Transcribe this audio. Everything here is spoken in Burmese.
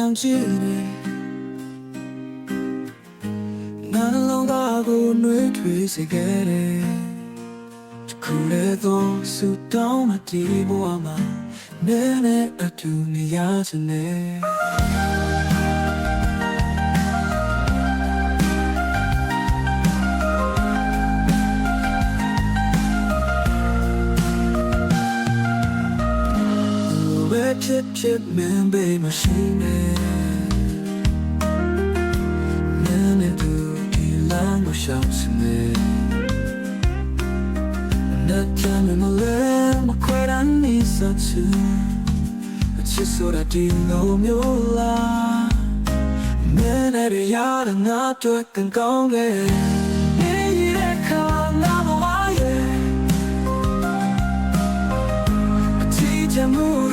မ်းကြည့်နေငါနှလုံးသားကိုနှွေးထွေးစေခဲ့တယ်ခုလေတော့ဆူတောင်းမတီးဘဝမှာနည်းနည်းအတူနေရချင်တယ်ဖြစ်မင်းဘေးမရှိနဲ့နည်းနည်းတူဒီလမ်းကိုရှောင်စနေနဲ့တမ်းမလဲမခွဲရနေစချူအချစ်ဆိုတာဒီလိုမျိုးလားမင်းနဲ့ရရငါတွေ့ကန်ကောင်းခဲ့နေတဲ့ခါငါမဝါရဲ့အချစ်ချမှု